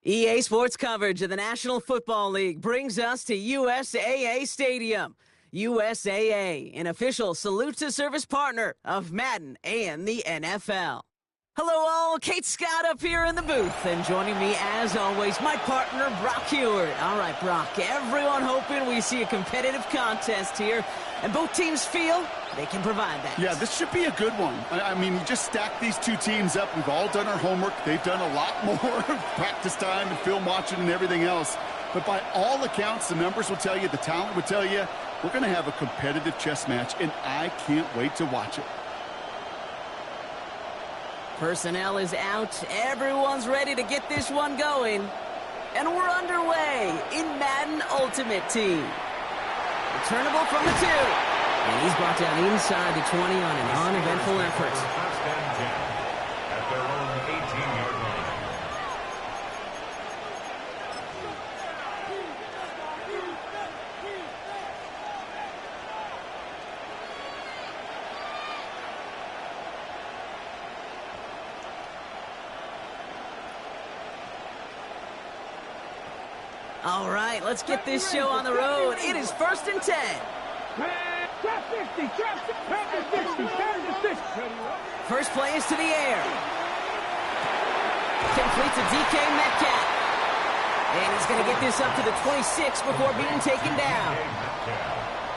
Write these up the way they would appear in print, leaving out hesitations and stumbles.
EA Sports coverage of the National Football League brings us to USAA Stadium. USAA, an official salute-to-service partner of Madden and the NFL. Hello all, Kate Scott up here in the booth, and joining me as always, my partner Brock Heward. All right, Brock, everyone hoping we see a competitive contest here, and both teams feel they can provide that. Yeah, this should be a good one. I mean, you just stack these two teams up. We've all done our homework. They've done a lot more practice time and film watching and everything else. But by all accounts, the numbers will tell you, the talent will tell you, we're going to have a competitive chess match, and I can't wait to watch it. Personnel is out. Everyone's ready to get this one going. And we're underway in Madden Ultimate Team. Returnable from the 2. And he's brought down inside the 20 on an uneventful effort. First and 10 at their own 18-yard line. All right, let's get this show on the road. It is 1st and 10. Trap 50, trap 60, trap 60. First play is to the air. Complete to DK Metcalf. And he's going to get this up to the 26 before being taken down.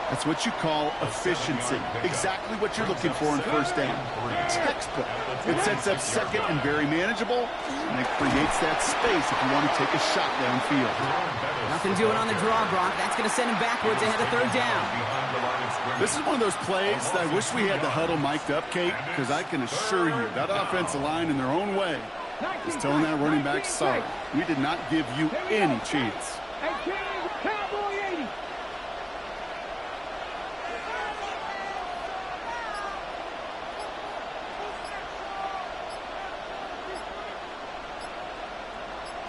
That's what you call efficiency. Exactly what you're looking for in first down. Textbook. It sets up second and very manageable, and it creates that space if you want to take a shot downfield. Nothing doing on the draw, Brock. That's going to send him backwards ahead of 3rd down. This is one of those plays that I wish we had the huddle mic'd up, Kate, because I can assure you that offensive line in their own way is telling that running back, sorry, we did not give you any chance. Cowboy 80.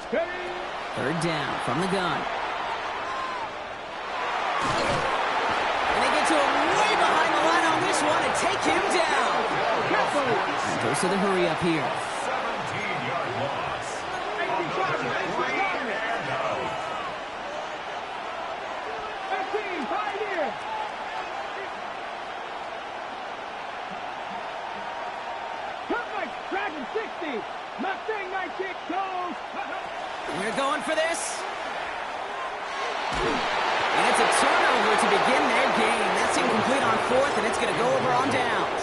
Steady. 3rd down from the gun. And they get to him way behind the line on this one and take him down. And goes to the hurry up here. 17-yard loss. 15, 5 here. Cut my dragon 60. Mustang 19 goes. We're going for this. And it's a turnover to begin their game. That's incomplete on 4th, and it's going to go over on downs.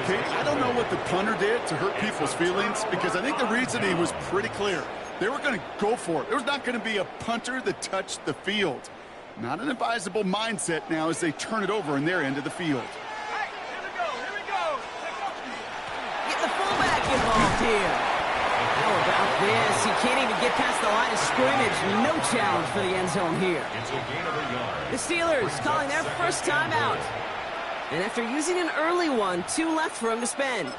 Kate, I don't know what the punter did to hurt people's feelings, because I think the reasoning was pretty clear. They were going to go for it. There was not going to be a punter that touched the field. Not an advisable mindset now as they turn it over in their end of the field. Hey, here we go. Get the fullback involved here. How about this? He can't even get past the line of scrimmage. No challenge for the end zone here. It's a gain of a yard. The Steelers calling their first time out. And after using an early one, 2 left for him to spend.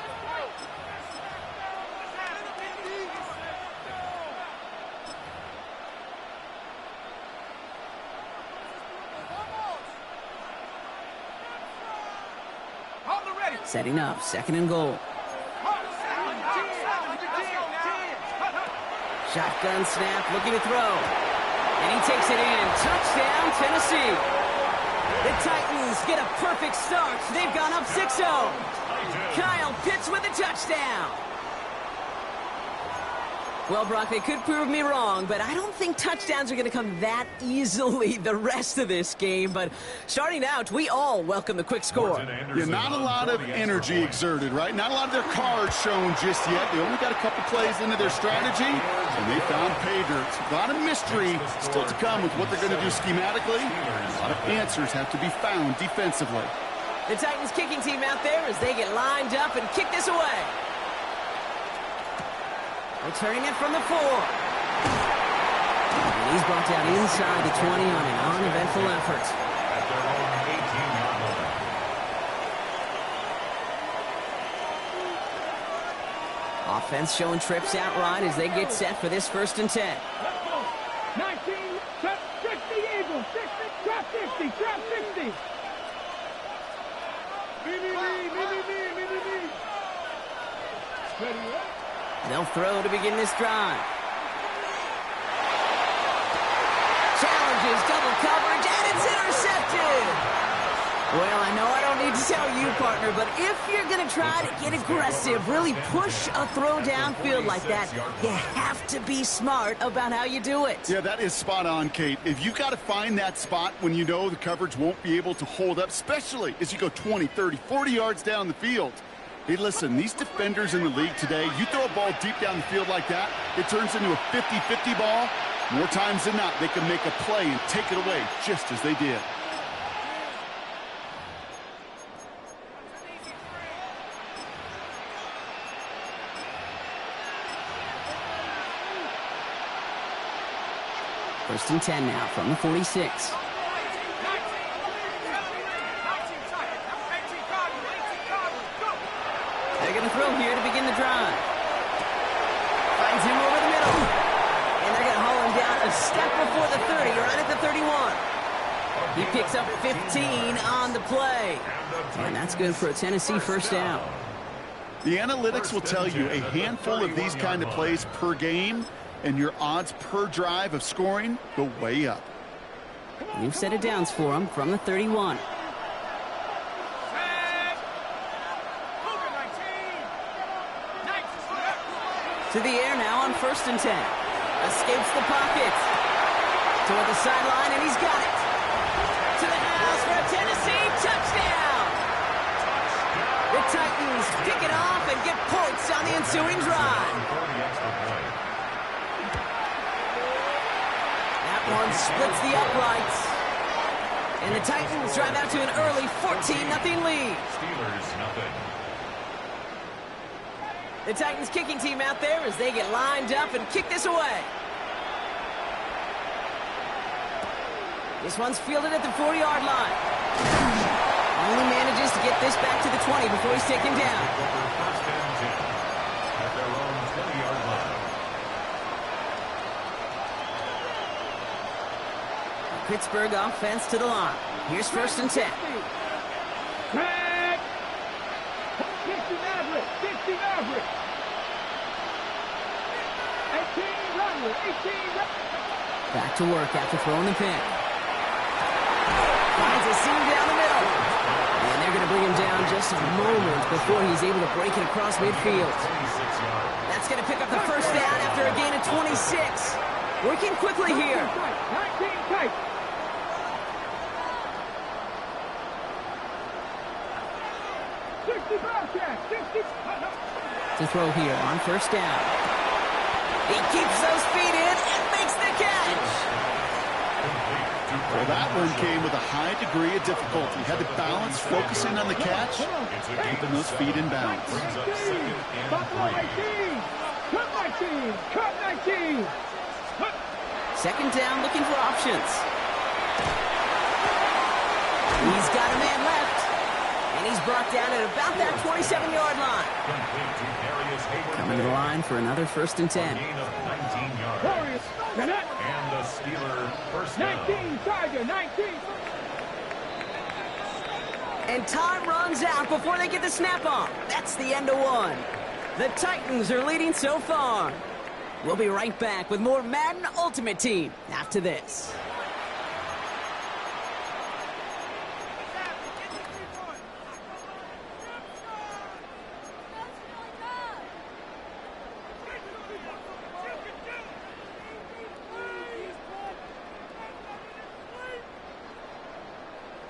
Setting up, 2nd and goal. Shotgun snap, looking to throw. And he takes it in. Touchdown, Tennessee. The Titans get a perfect start. They've gone up 6-0. Kyle Pitts with a touchdown. Well, Brock, they could prove me wrong, but I don't think touchdowns are going to come that easily the rest of this game. But starting out, we all welcome the quick score. Yeah, not a lot of energy exerted, right? Not a lot of their cards shown just yet. They only got a couple plays into their strategy, and they found pay dirt. A lot of mystery still to come with what they're going to do schematically. A lot of answers have to be found defensively. The Titans kicking team out there as they get lined up and kick this away. Returning it from the 4. And he's brought down inside the 20 on an uneventful effort. At their own 18-yard line. Offense showing trips out right as they get set for this 1st and 10. 19, trap 60, Eagles, 60, trap 50, trap 50. Ready, They'll throw to begin this drive. pushes, double coverage, and it's intercepted. Well, I know I don't need to tell you, partner, but if you're going to try to get aggressive, really push a throw downfield like that, you have to be smart about how you do it. Yeah, that is spot on, Kate. If you've got to find that spot when you know the coverage won't be able to hold up, especially as you go 20, 30, 40 yards down the field. Hey, listen, these defenders in the league today, you throw a ball deep down the field like that, it turns into a 50-50 ball. More times than not, they can make a play and take it away just as they did. First and 10 now from the 46. They're going to throw here to begin the drive. Finds him over the middle. And they're going to haul him down a step before the 30, right at the 31. He picks up 15 on the play. And that's good for a Tennessee first down. The analytics will tell you a handful of these kind of plays per game, and your odds per drive of scoring go way up. New set of downs for him from the 31. To the air now on first and 10. Escapes the pocket. Toward the sideline, and he's got it. To the house for a Tennessee touchdown. The Titans pick it off and get points on the ensuing drive. One splits the uprights. And the Titans drive out to an early 14-0 lead. Steelers nothing. The Titans kicking team out there as they get lined up and kick this away. This one's fielded at the 40-yard line. Only manages to get this back to the 20 before he's taken down. First and 10 at their own 20-yard line. Pittsburgh offense to the line. Here's first and 10. Craig! 60 Maverick! 60 Maverick! 18 Runner! 18 Back to work after throwing the pick. Finds a seam down the middle. And they're going to bring him down just a moment before he's able to break it across midfield. That's going to pick up the first down after a gain of 26. Working quickly here. 19 tight! To throw here on first down. He keeps those feet in and makes the catch. Well, that one came with a high degree of difficulty. Had to balance focusing on the catch, keeping those feet in bounds. Cut 19! Second down, looking for options. He's got a man left. And he's brought down at about that 27-yard line. Coming to the line for another first and 10. Gain of 19 yards. And the Steeler first down. 19, Tiger, 19. And time runs out before they get the snap on. That's the end of one. The Titans are leading so far. We'll be right back with more Madden Ultimate Team after this.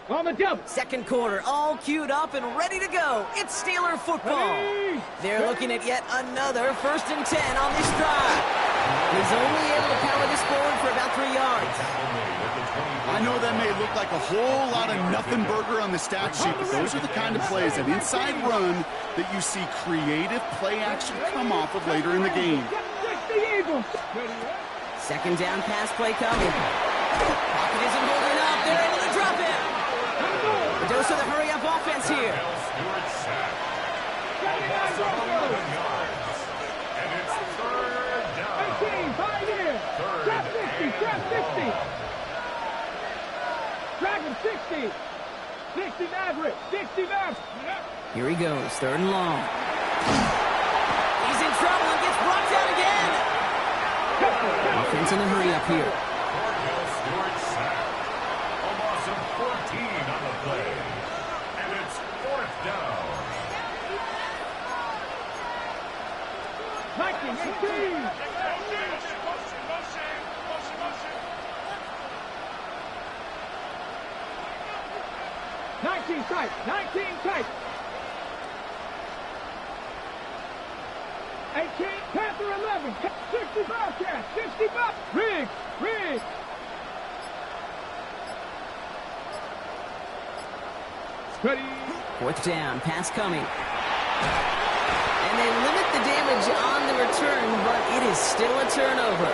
On the double. Second quarter, all queued up and ready to go. It's Steeler football. They're looking at yet another first and 10 on this drive. He's only able to power this forward for about 3 yards. I know that may look like a whole lot of nothing burger on the stat sheet, but those are the kind of plays, that inside run, that you see creative play action come off of later in the game. Second down pass play coming. Pocket isn't holding up. They're able to drop it. A dose of the hurry-up offense here. And it's third down. 18, 5 here. Trap 50, trap 50. Dragon 60. 60 Maverick, 60 Maverick. Here he goes, third and long. He's in trouble and gets brought down again. Offense in the hurry-up here. Stewart sack. 19 tight. 19 tight. 18. Panther 11. 60 Bobcat. 60 Bob. Riggs. Riggs. Ready. Fourth down, pass coming. And they limit the damage on the return, but it is still a turnover.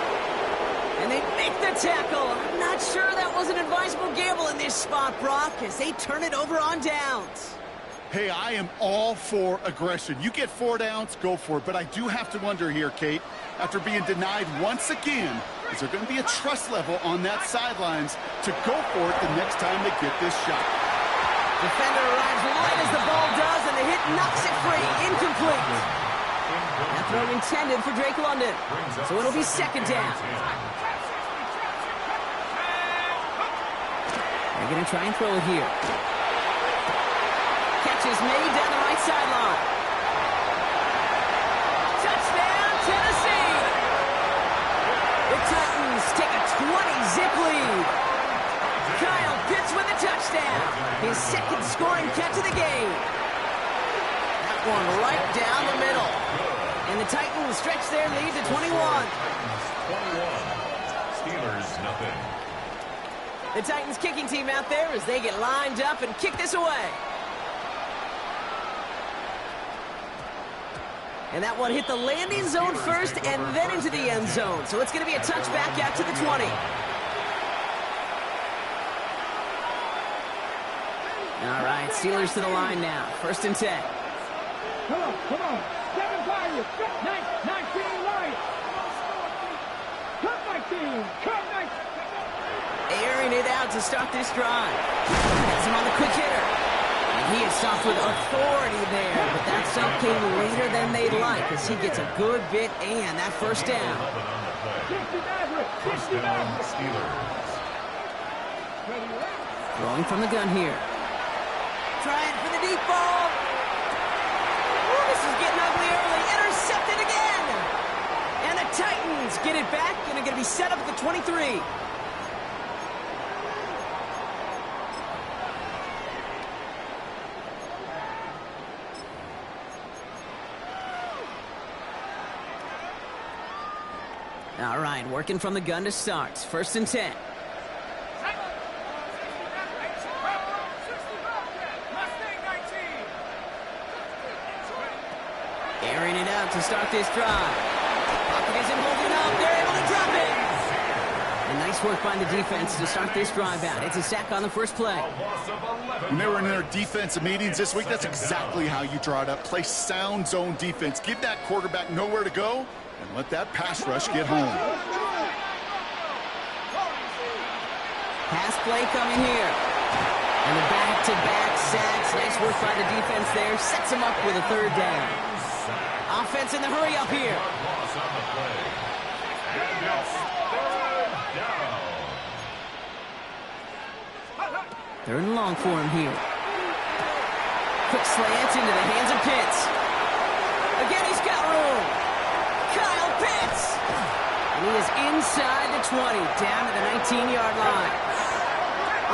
And they make the tackle. I'm not sure that was an advisable gamble in this spot, Brock, as they turn it over on downs. Hey, I am all for aggression. You get 4 downs, go for it. But I do have to wonder here, Kate, after being denied once again, is there going to be a trust level on that sidelines to go for it the next time they get this shot? Defender arrives right as the ball does, and the hit knocks it free. Incomplete. That throw intended for Drake London. So it'll be second down. They're going to try and throw it here. Catch is made down the right sideline. Touchdown, Tennessee. The Titans take a 20-zip lead. Kyle Pitts with a touchdown. His second scoring catch of the game. That one right down the middle. And the Titans stretch their lead to 21. Steelers, nothing. The Titans kicking team out there as they get lined up and kick this away. And that one hit the landing zone first and then into the end zone. So it's going to be a touchback out to the 20. All right, Steelers to the line now. First and 10. Come on, come on. 7 Pirates. 19 Lions. Cut 19. Cut 19. Airing it out to start this drive. Has him on the quick hitter. And he is stopped with authority there, but that stop came later than they'd like as he gets a good bit and that first down. 60 First down, Steelers. Throwing from the gun here. Trying for the deep ball. Ooh, this is getting ugly early. Intercepted again. And the Titans get it back and are going to be set up at the 23. All right, working from the gun to start. First and 10. Airing it out to start this drive. Pocket isn't holding up. They're able to drop it. And nice work by the defense to start this drive out. It's a sack on the first play. When they were in their defensive meetings this week, that's exactly how you draw it up. Play sound zone defense. Give that quarterback nowhere to go and let that pass rush get home. Pass play coming here. And the back-to-back sacks. Nice work by the defense there. Sets him up with a third down. Offense in the hurry up here. Third and long for him here. Quick slant into the hands of Pitts. Again, he's got room. Kyle Pitts. And he is inside the 20, down to the 19-yard line.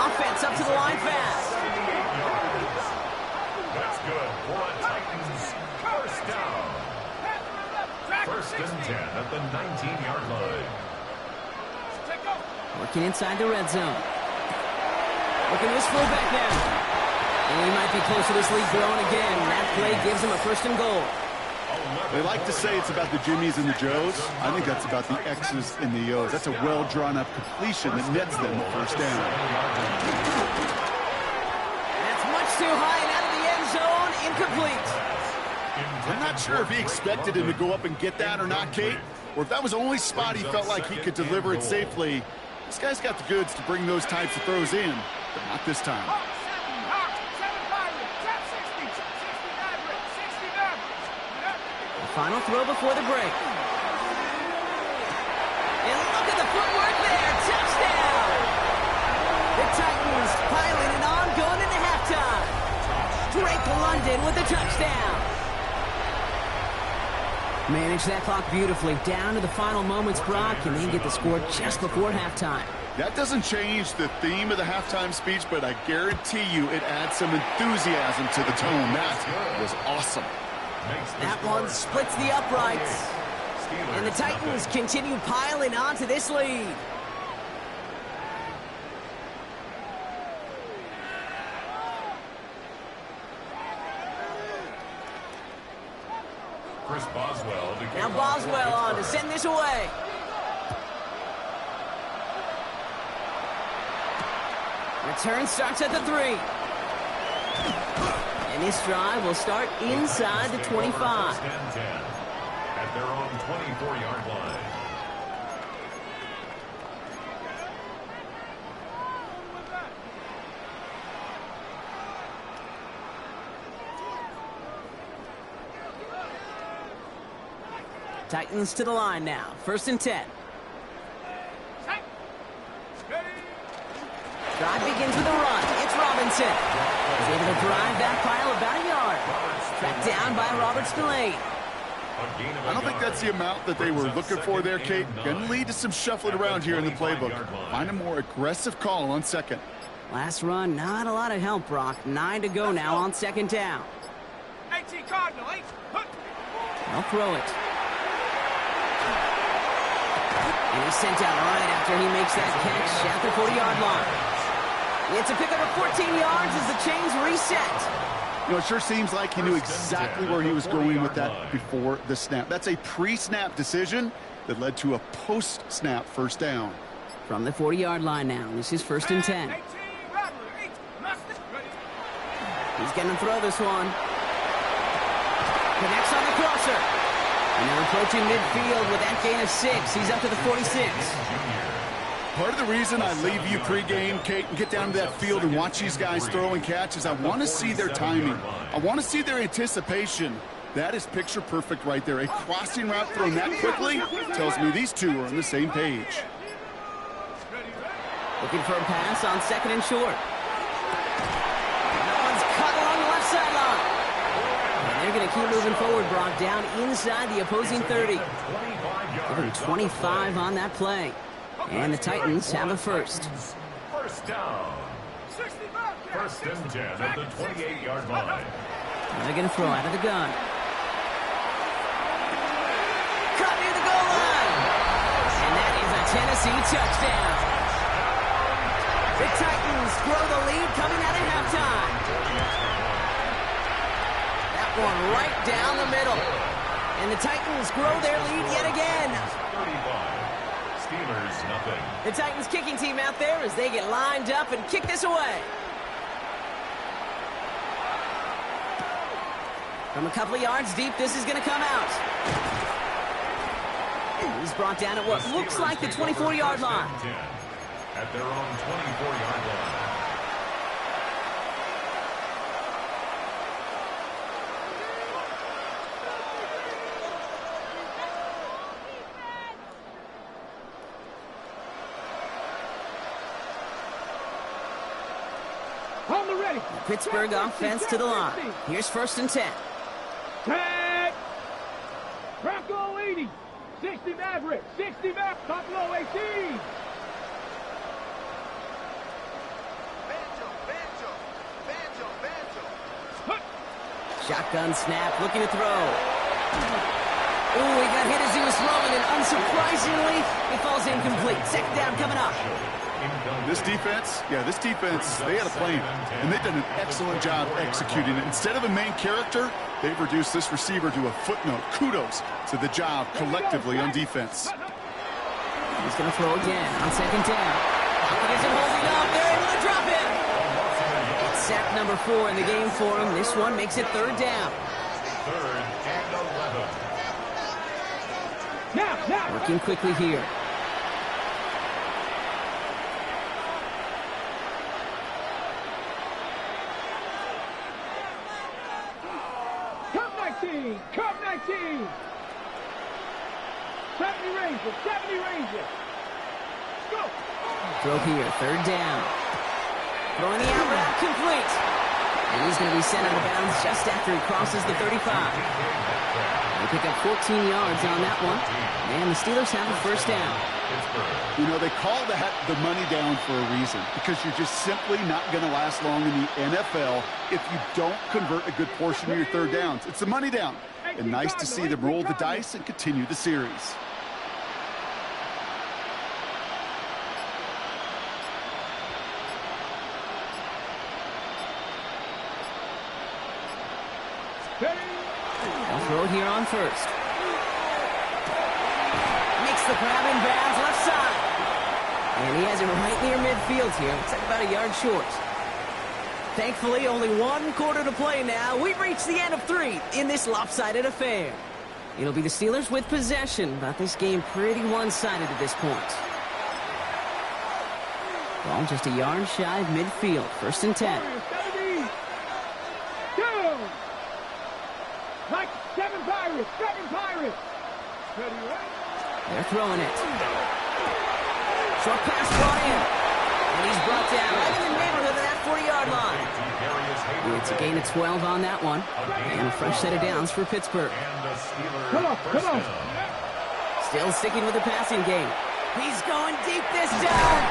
Offense up to the line fast. That's good for a Titans first down. First and 10 at the 19-yard line. Working inside the red zone. Looking at his fullback now. And he might be close to this lead growing again. That play gives him a first and goal. They like to say it's about the Jimmies and the Joes. I think that's about the X's and the O's. That's a well-drawn-up completion that nets them the first down. That's much too high and out of the end zone. Incomplete. I'm not sure if he expected him to go up and get that or not, Kate, or if that was the only spot he felt like he could deliver it safely. This guy's got the goods to bring those types of throws in, but not this time. The final throw before the break. And look at the footwork there. Touchdown. The Titans piling it on going into halftime. Drake London with the touchdown. Manage that clock beautifully down to the final moments, Brock, and then get the score just before halftime. That doesn't change the theme of the halftime speech, but I guarantee you it adds some enthusiasm to the tone. That was awesome. That one splits the uprights. And the Titans continue piling onto this lead. Now Boswell on to send this away. Return starts at the 3. And this drive will start inside the 25. At their own 24-yard line. Titans to the line now. 1st and 10. Drive begins with a run. It's Robinson. He's able to drive that pile about a yard. Tracked down by Robert Spillane. I don't think that's the amount that they were looking for there, Kate. Going to lead to some shuffling around here in the playbook. Find a more aggressive call on 2nd. Last run, not a lot of help, Brock. 9 to go now on 2nd down. They'll throw it. And he's sent out right after he makes that catch at the 40-yard line. It's a pickup of 14 yards as the chains reset. You know, it sure seems like he knew exactly where he was going with that before the snap. That's a pre-snap decision that led to a post-snap 1st down. From the 40-yard line now, this is 1st and 10. He's going to throw this one. Connects on the crosser. And they're approaching midfield with that gain of 6. He's up to the 46. Part of the reason I leave you pregame, Kate, and get down to that field and watch these guys throw and catch is I want to see their timing. I want to see their anticipation. That is picture perfect right there. A crossing route thrown that quickly tells me these two are on the same page. Looking for a pass on 2nd and short. That one's cut along the left sideline. And they're going to keep moving forward, Brock, down inside the opposing 30. Give him 25 on that play. And the Titans have a 1st. 1st down. 1st and 10 at the 28-yard line. They're going to throw out of the gun. Cut near the goal line. And that is a Tennessee touchdown. The Titans grow the lead coming out of halftime. That one right down the middle. And the Titans grow their lead yet again. 35. Steelers, nothing. The Titans kicking team out there as they get lined up and kick this away. From a couple of yards deep, this is going to come out. He's brought down at what looks like the 24-yard line. At their own 24-yard line. On the ready. Pittsburgh offense to the line. Here's 1st and 10. Tag. Bronco 80. 60 Maverick. 60 Maverick. Buffalo 18. Shotgun snap, looking to throw. Ooh, he got hit as he was throwing, and unsurprisingly, it falls incomplete. 2nd down coming up. This defense, they had a plan, and they've done an excellent job executing it. Instead of a main character, they've reduced this receiver to a footnote. Kudos to the job collectively on defense. He's going to throw again on 2nd down. Pocket isn't holding up. They're able to drop him. It's sack number 4 in the game for him. This one makes it 3rd down. 3rd and 11. Now. Working quickly here. Cup 19. 70 Rangers. Go. Throw here, 3rd down. Throwing the out route complete. And he's going to be sent out of bounds just after he crosses the 35. They pick up 14 yards on that one. And the Steelers have a first down. You know, they call that the money down for a reason, because you're just simply not going to last long in the NFL if you don't convert a good portion of your third downs. It's the money down. And nice to see them roll the dice and continue the series. They'll throw it here on first. Makes the grab in bounds left side. And he has it right near midfield here. Looks like about a yard short. Thankfully, only 1 quarter to play now. We've reached the end of 3 in this lopsided affair. It'll be the Steelers with possession, but this game pretty one-sided at this point. Ball just a yard shy of midfield. 1st and 10. Like 7 Pirates. They're throwing it. Short pass brought in. And he's brought down right in the neighborhood of that 40-yard line. It's a gain of 12 on that one. And a fresh set of downs for Pittsburgh. Come on. Still sticking with the passing game. He's going deep this time.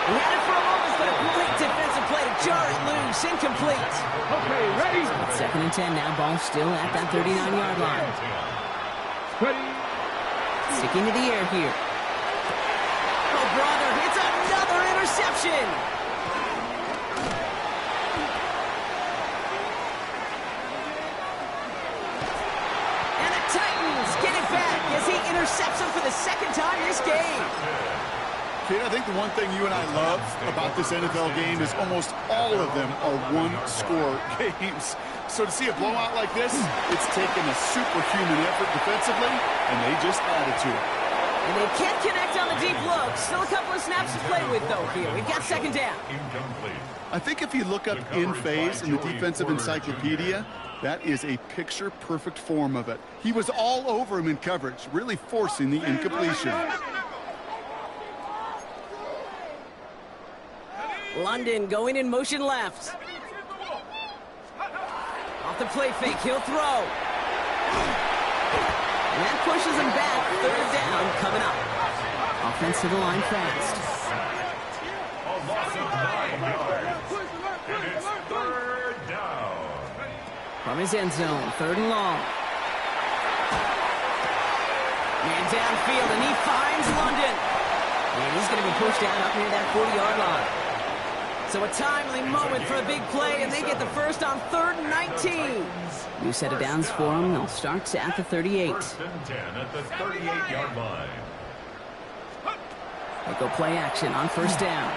He had it for a moment, but a great defensive play to jar it loose. Incomplete. Okay, ready? It's 2nd and 10 now. Ball still at that 39-yard line. Ready? Sticking to the air here. Oh, brother, it's another interception. And the Titans get it back as he intercepts him for the 2nd time this game. Kid, I think the one thing you and I love about this NFL game is almost all of them are one-score games. So to see a blowout like this, it's taken a superhuman effort defensively, and they just added to it. And they can't connect on the deep look. Still a couple of snaps to play with, though, here. We've got 2nd down. I think if you look up in phase in the defensive encyclopedia, that is a picture-perfect form of it. He was all over him in coverage, really forcing the incompletion. London going in motion left. Off the play fake, he'll throw. And that pushes him back. 3rd down coming up. Offense to the line fast. A loss of 9 yards. And it's 3rd down. From his end zone, 3rd and long. Man downfield, and he finds London. And he's going to be pushed out up near that 40-yard line. So a timely moment for a big play, and they get the first on 3rd and 19. New set of downs for them. They'll start at the 38. 1st and 10 at the 38-yard line. They go play action on 1st down.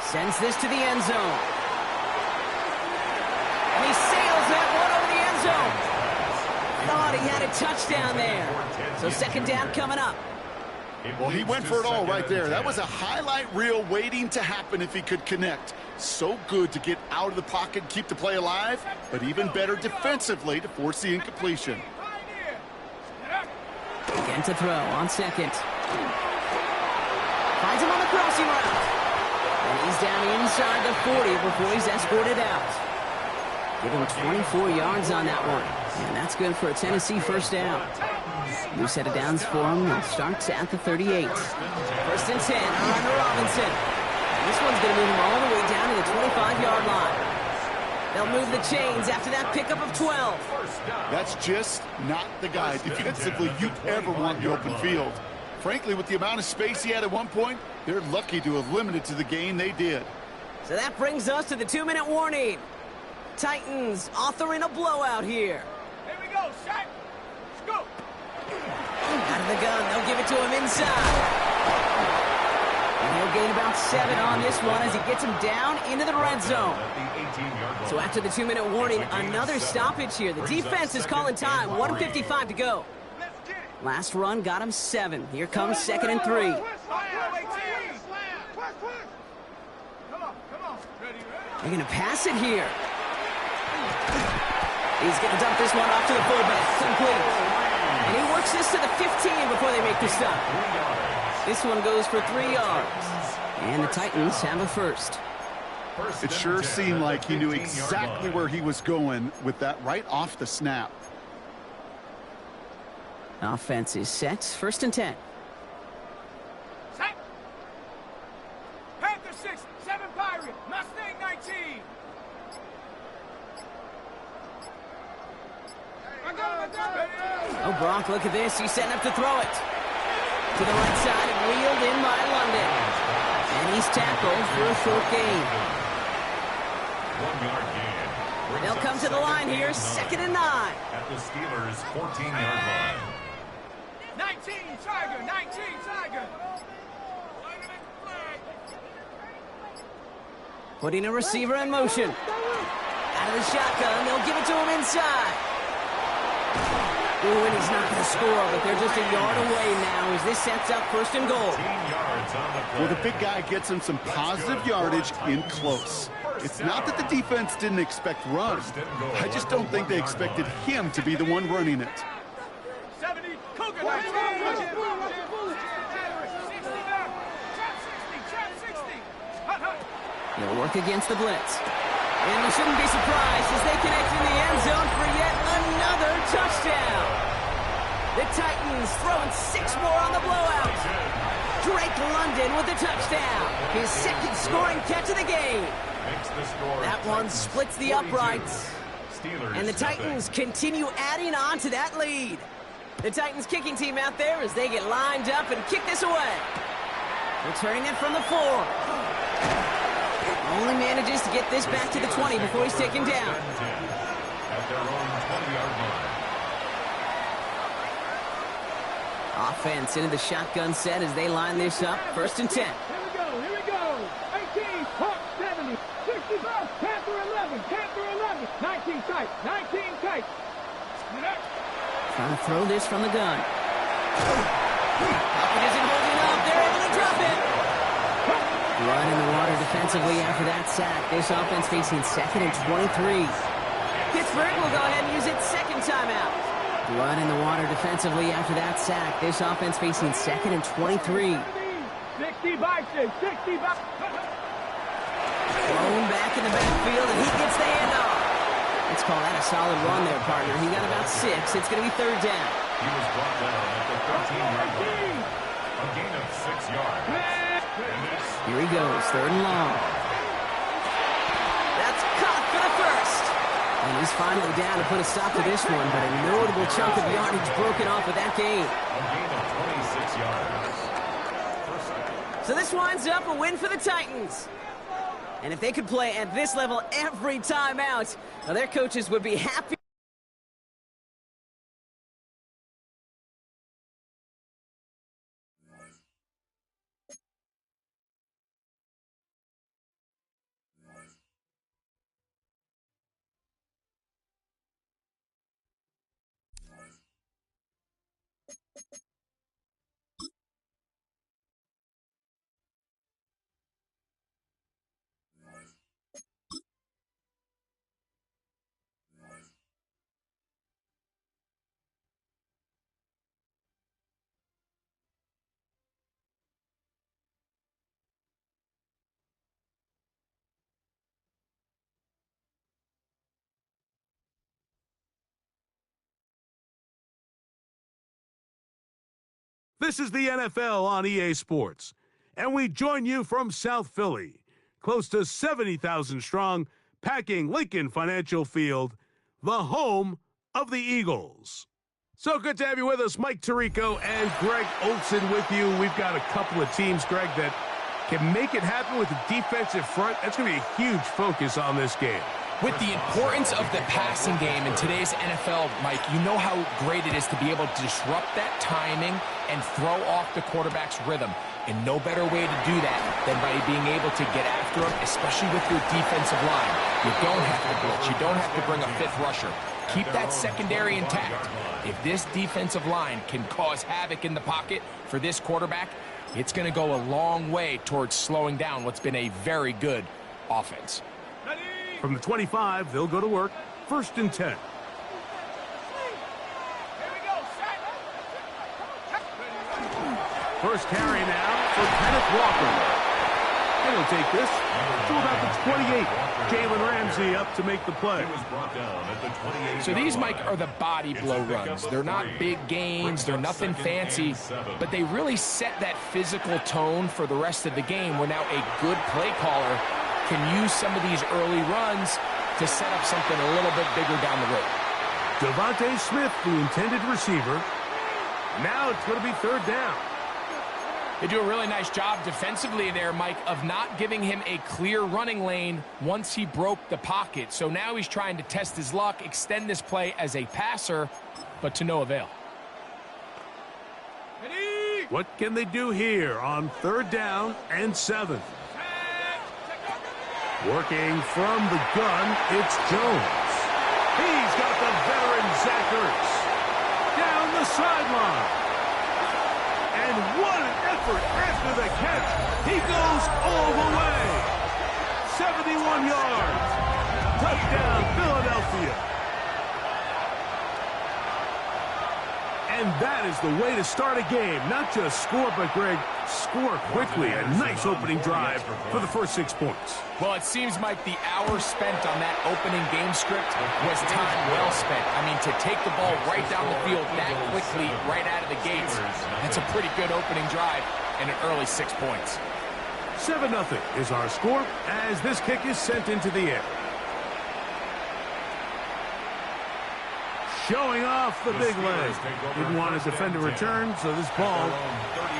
Sends this to the end zone. And he sails that one over the end zone. Thought he had a touchdown there. So 2nd down coming up. Well, he went for it all right there. That was a highlight reel waiting to happen if he could connect. So good to get out of the pocket and keep the play alive, but even better defensively to force the incompletion. Again to throw on 2nd. Finds him on the crossing route. And he's down inside the 40 before he's escorted out. Give him 24 yards on that one. And that's good for a Tennessee 1st down. New set of downs for him. They'll start at the 38. 1st and 10 on Robinson. This one's going to move him all the way down to the 25-yard line. They'll move the chains after that pickup of 12. That's just not the guy defensively you ever want in the open field. Frankly, with the amount of space he had at one point, they're lucky to have limited to the gain they did. So that brings us to the 2-minute warning. Titans authoring a blowout here. Here we go, Shaq. Scoop. Out of the gun, they'll give it to him inside. And he'll gain about 7 on this one as he gets him down into the red zone. So after the 2-minute warning, another stoppage here. The defense is calling time. 1:55 to go. Last run got him 7. Here comes 2nd and 3. They're going to pass it here. He's going to dump this one off to the fullback. Complete. And he works this to the 15 before they make the stop. This one goes for 3 yards. And the Titans have a first. It sure seemed like he knew exactly where he was going with that right off the snap. Offense is set. 1st and 10. Set. Panther 6, 7 Pirate, Mustang 19. Oh, Gronk, look at this. He's setting up to throw it. To the right side and wheeled in by London. And he's tackled for a short gain. 1 yard gain. They'll come to the line here, 2nd and 9. At the Steelers' 14-yard line. 19 Tiger, 19 Tiger. Putting a receiver in motion. Out of the shotgun, they'll give it to him inside. Ooh, and he's not going to score, but they're just a yard away now as this sets up 1st and goal. 15 yards on the play. Well, the big guy gets him some positive yardage in close. It's not that the defense didn't expect run. I just don't think they expected him to be the one running it. 70, Cougar 19. Trap 60. Hut, hut. They'll work against the blitz. And you shouldn't be surprised as they connect in the end zone for yet another touchdown. The Titans throwing 6 more on the blowout. Drake London with the touchdown. His 2nd scoring catch of the game. That one splits the uprights. And the Titans continue adding on to that lead. The Titans kicking team out there as they get lined up and kick this away. Returning it from the 4. Only manages to get this back to the 20 before he's taken down. At their own 20-yard line. Offense into the shotgun set as they line this up. 1st and 10. Here we go. 18, Hawk 70, 65, Panther 11, Panther 11, 19 tight, 19 tight. Trying to throw this from the gun. Pocket isn't holding up. They're able to drop it. Blood in the water defensively after that sack. This offense facing 2nd and 23. Pittsburgh will go ahead and use its 2nd timeout. Blood in the water defensively after that sack. This offense facing 2nd and 23. 60 by 6, 60 by... Thrown back in the backfield, and he gets the handoff. Let's call that a solid run there, partner. He got about 6. It's going to be 3rd down. He was brought down at the 13-yard line. A gain of 6 yards. Here he goes, 3rd and long. That's caught for the 1st. And he's finally down to put a stop to this one, but a notable chunk of yardage broken off with that gain. A gain of 26 yards. So this winds up a win for the Titans. And if they could play at this level every time out, well, their coaches would be happy. This is the NFL on EA Sports, and we join you from South Philly, close to 70,000 strong, packing Lincoln Financial Field, the home of the Eagles. So good to have you with us, Mike Tirico and Greg Olson with you. We've got a couple of teams, Greg, that can make it happen with the defensive front. That's going to be a huge focus on this game. With the importance of the passing game in today's NFL, Mike, you know how great it is to be able to disrupt that timing and throw off the quarterback's rhythm. And no better way to do that than by being able to get after him, especially with your defensive line. You don't have to blitz. You don't have to bring a 5th rusher. Keep that secondary intact. If this defensive line can cause havoc in the pocket for this quarterback, it's going to go a long way towards slowing down what's been a very good offense. From the 25, they'll go to work. 1st and 10. First carry now for Kenneth Walker. It'll will take this to about the 28. Jalen Ramsey up to make the play. So these, Mike, are the body blow runs. They're not big gains. They're nothing fancy. But they really set that physical tone for the rest of the game where now a good play caller can use some of these early runs to set up something a little bit bigger down the road. Devontae Smith, the intended receiver. Now it's going to be third down. They do a really nice job defensively there, Mike, of not giving him a clear running lane once he broke the pocket. So now he's trying to test his luck, extend this play as a passer, but to no avail. What can they do here on third down and 7? Working from the gun, it's Jones. He's got the veteran Zach Ertz down the sideline. And what an effort after the catch. He goes all the way. 71 yards. Touchdown, Philadelphia. And that is the way to start a game. Not just score, but, Greg, score quickly. A nice opening drive for the first 6 points. Well, it seems, Mike, the hour spent on that opening game script was time well spent. I mean, to take the ball right down the field that quickly, right out of the gates, that's a pretty good opening drive and an early 6 points. 7-0 is our score as this kick is sent into the air. Showing off the big leg. Didn't want to defend a return, so this ball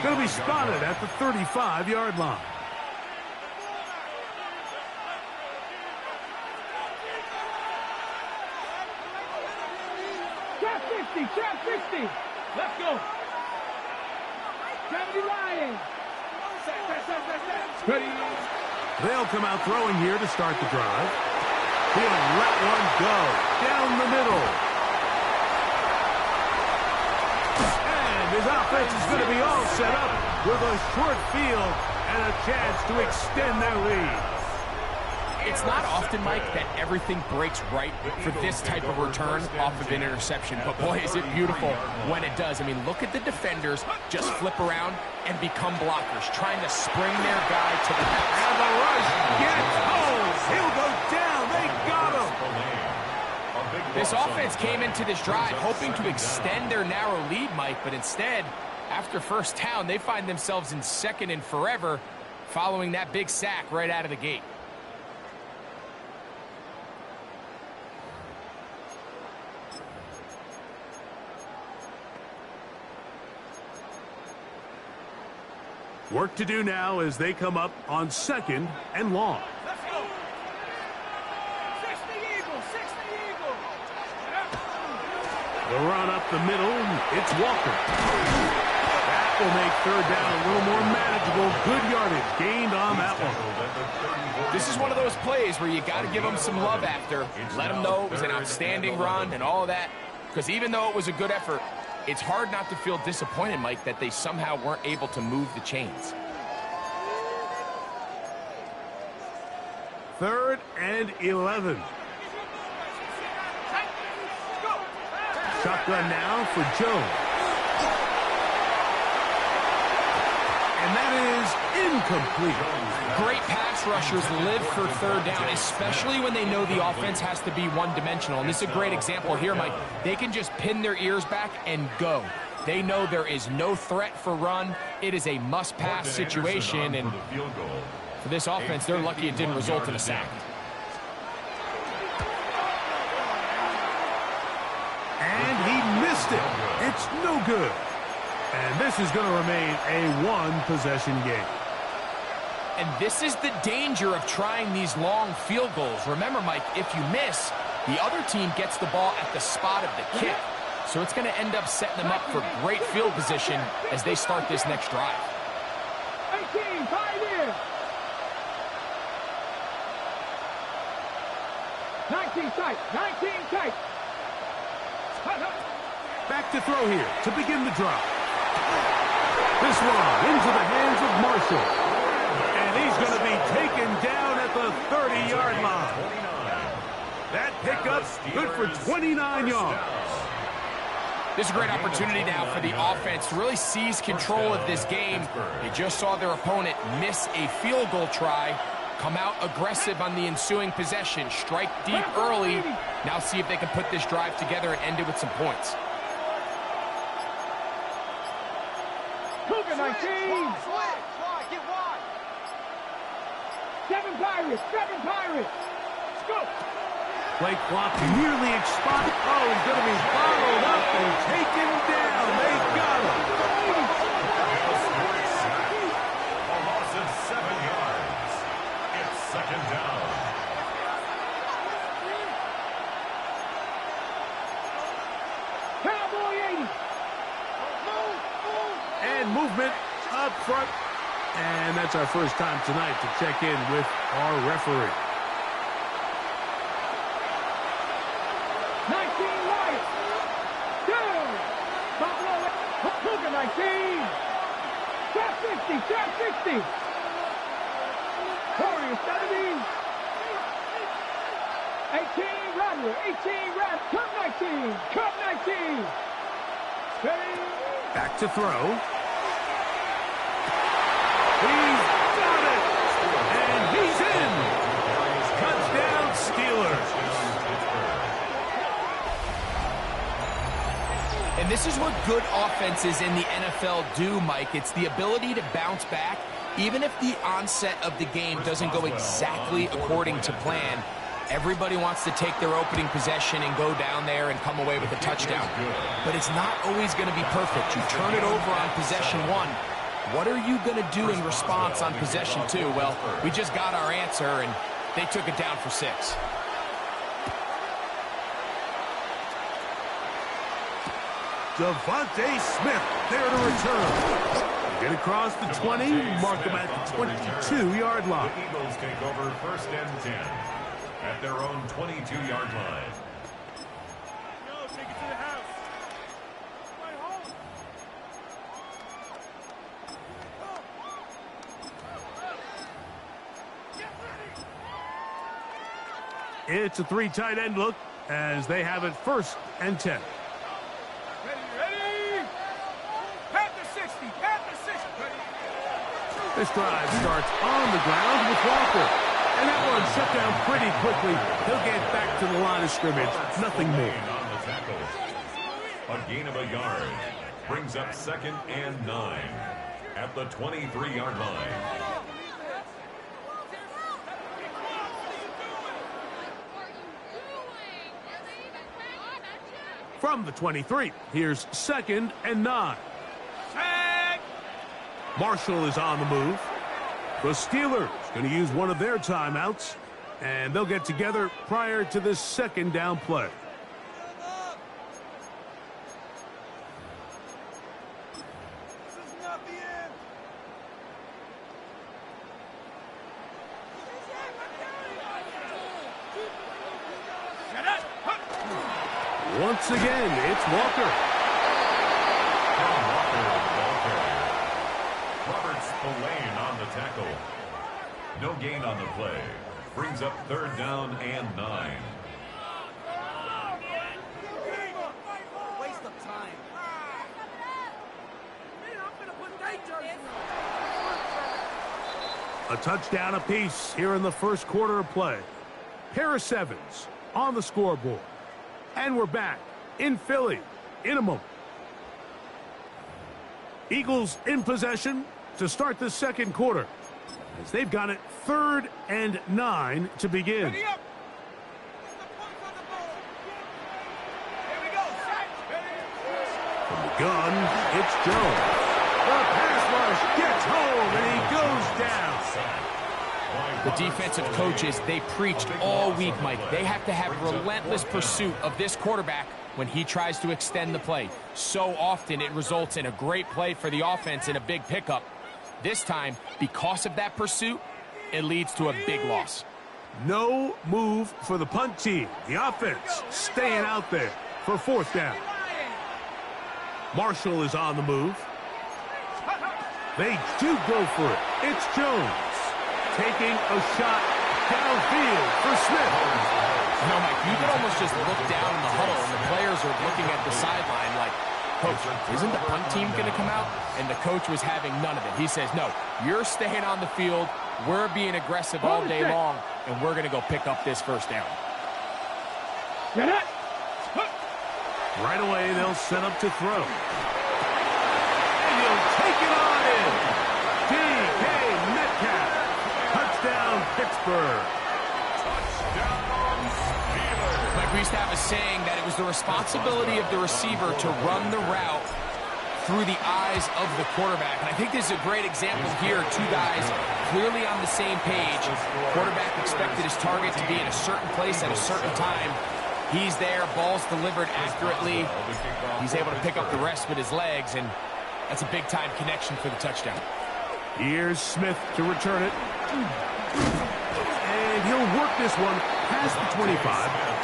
going to be spotted at the 35-yard line. Trap 50. Let's go. 70 Lions. Ready. They'll come out throwing here to start the drive. He'll let one go down the middle. And his offense is going to be all set up with a short field and a chance to extend their lead. It's not often, Mike, that everything breaks right for this type of return off of an interception. But, boy, is it beautiful when it does. I mean, look at the defenders just flip around and become blockers, trying to spring their guy to the pass. And the rush gets home. He'll go down. They got him. This offense came into this drive hoping to extend their narrow lead, Mike, but instead, after first down, they find themselves in second and forever following that big sack right out of the gate. Work to do now as they come up on 2nd and long. Let's go. 60 Eagles. The run up the middle, it's Walker. That will make third down a little more manageable. Good yardage gained on that one. This is one of those plays where you got to give them some love after. Let them know it was an outstanding run and all of that. Because even though it was a good effort, it's hard not to feel disappointed, Mike, that they somehow weren't able to move the chains. 3rd and 11. Shotgun now for Jones. And that is incomplete. Great pass rushers live for third down, especially when they know the offense has to be one-dimensional. And this is a great example here, Mike. They can just pin their ears back and go. They know there is no threat for run. It is a must-pass situation. And for this offense, they're lucky it didn't result in a sack. And he missed it. It's no good. And this is going to remain a one-possession game. And this is the danger of trying these long field goals. Remember, Mike, if you miss, the other team gets the ball at the spot of the kick. So it's going to end up setting them up for great field position as they start this next drive. 18, 5 in. 19 tight, 19 tight. Back to throw here to begin the drive. This one into the hands of Marshall. And he's going to be taken down at the 30-yard line. That pickup good for 29 yards. This is a great opportunity now for the offense to really seize control of this game. They just saw their opponent miss a field goal try, come out aggressive on the ensuing possession, strike deep early. Now see if they can put this drive together and end it with some points. Cougar 19. Seven Pirates. Scoop. Play clock nearly expired. Oh, he's going to be bottled up and taken down. They got him. A loss of 7 yards. It's second down. Cowboy 80. And movement up front. And that's our first time tonight to check in with our referee. 19 Lions. Down. Buffalo. Cougar 19. Trap 60. Warriors 70. 18 Rattler. Cup 19. Back to throw. He's got it! And he's in! Touchdown, Steelers! And this is what good offenses in the NFL do, Mike. It's the ability to bounce back, even if the onset of the game doesn't go exactly according to plan. Everybody wants to take their opening possession and go down there and come away with a touchdown. But it's not always going to be perfect. You turn it over on possession one. What are you going to do in response on possession two? Well, we just got our answer, and they took it down for 6. Devontae Smith there to return. Get across the 20, mark them at the 22-yard line. The Eagles take over 1st and 10 at their own 22-yard line. It's a 3 tight end look as they have it 1st and 10. Ready. Panther 60. This drive starts on the ground with Walker. And that one shut down pretty quickly. He'll get back to the line of scrimmage. Nothing more. On the tackle. A gain of a yard. Brings up 2nd and 9 at the 23-yard line. From the 23, here's 2nd and 9. Marshall is on the move. The Steelers going to use one of their timeouts, and they'll get together prior to this 2nd down play. Once again, it's Walker. Roberts Spillane on the tackle. No gain on the play. Brings up 3rd down and 9. Waste of time. A touchdown apiece here in the 1st quarter of play. Pair of 7s on the scoreboard. And we're back in Philly in a moment. Eagles in possession to start the 2nd quarter, as they've got it 3rd and 9 to begin. From the gun, it's Jones. The pass rush gets home, and he goes down. The defensive coaches, they preached all week, Mike. They have to have relentless pursuit of this quarterback when he tries to extend the play. So often it results in a great play for the offense and a big pickup. This time, because of that pursuit, it leads to a big loss. No move for the punt team. The offense staying out there for 4th down. Marshall is on the move. They do go for it. It's Jones taking a shot downfield for Smith. You know, Mike, you could almost just look down in the huddle, and the players are looking at the sideline like, Coach, isn't the punt team going to come out? And the coach was having none of it. He says, no, you're staying on the field. We're being aggressive all day long, and we're going to go pick up this first down. Get it! Right away, they'll set up to throw. And he'll take it on in. D.K. Metcalf. Touchdown, Pittsburgh. Like we used to have a saying that it was the responsibility of the receiver to run the route through the eyes of the quarterback. And I think this is a great example here. Two guys clearly on the same page. Quarterback expected his target to be in a certain place at a certain time. He's there, ball's delivered accurately. He's able to pick up the rest with his legs, and that's a big-time connection for the touchdown. Here's Smith to return it. And he'll work this one past the 25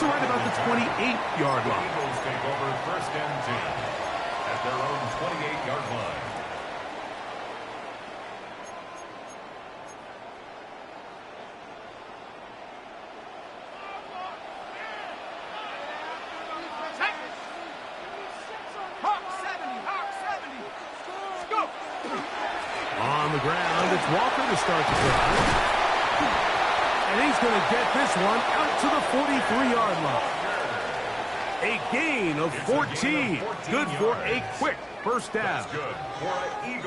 to right about the 28-yard line. Eagles take over first and 10 at their own 28-yard line. On the ground, it's Walker to start the drive. And he's going to get this one out to the 43-yard line. A gain of 14. Good for a quick first down.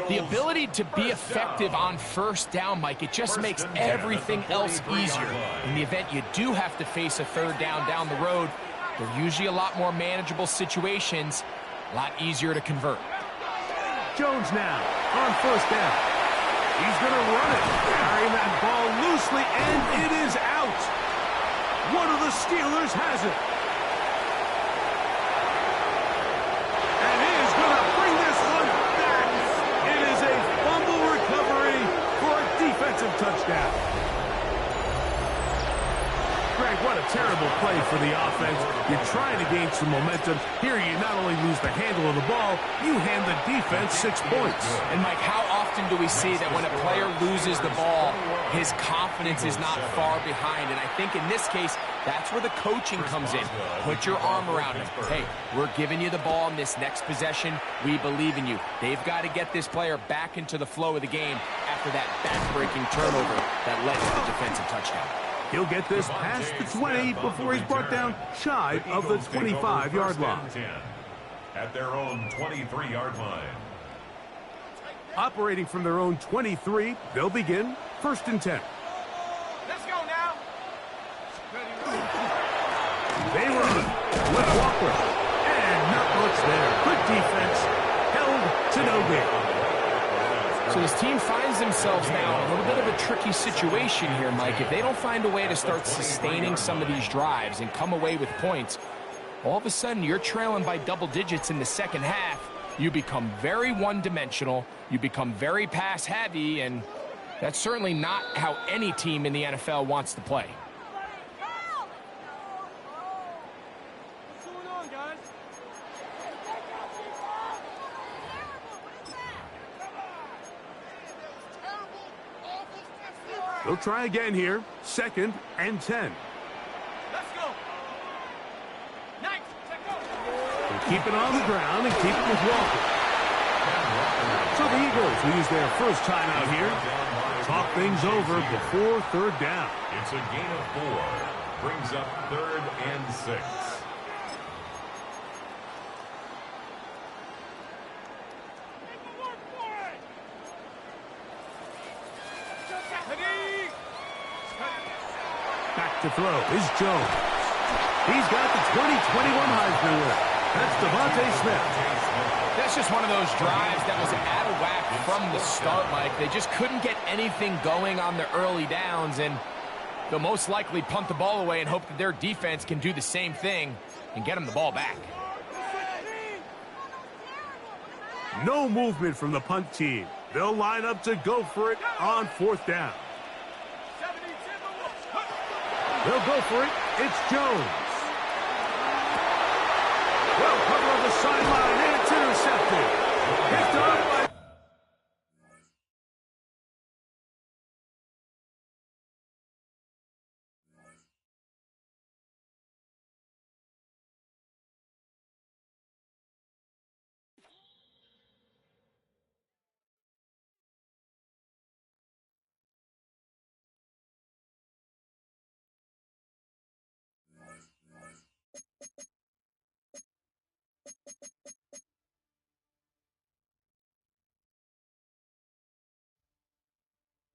The ability to be effective on first down, Mike, it just makes everything else easier. In the event you do have to face a third down the road, they're usually a lot more manageable situations, a lot easier to convert. Jones now on first down. He's going to run it. Carrying that ball loosely, and it is out. One of the Steelers has it. And he is going to bring this one back. It is a fumble recovery for a defensive touchdown. Greg, what a terrible play for the offense. You're trying to gain some momentum. Here you not only lose the handle of the ball, you hand the defense 6 points. And Mike, how often do we see that when a player loses the ball, his confidence is not far behind? And I think in this case, that's where the coaching comes in. Put your arm around him. Hey, we're giving you the ball in this next possession. We believe in you. They've got to get this player back into the flow of the game after that back-breaking turnover that led to the defensive touchdown. He'll get this past the 20 before he's brought down shy of the 25-yard line. At their own 23-yard line. Operating from their own 23, they'll begin first and 10. Let's go now. They run with Walker. And not much there. Good defense. Held to no gain. So this team finds themselves now in a little bit of a tricky situation here, Mike. If they don't find a way to start sustaining some of these drives and come away with points, all of a sudden you're trailing by double digits in the second half. You become very one-dimensional. You become very pass-heavy, and that's certainly not how any team in the NFL wants to play. What's going on, guys? They'll try again here. Second and 10. Let's go. Nice. They'll keep it on the ground and keep it with Walker. So the Eagles will use their first timeout here. Talk things over before third down. It's a gain of 4. Brings up 3rd and 6. Back to throw is Jones. He's got the 2021 Heisman winner. That's Devontae Smith. That's just one of those drives that was out of whack from the start, Mike. They just couldn't get anything going on the early downs, and they'll most likely punt the ball away and hope that their defense can do the same thing and get them the ball back. No movement from the punt team. They'll line up to go for it on fourth down. They'll go for it. It's Jones. Well, cover on the sideline, and it's intercepted. Picked up by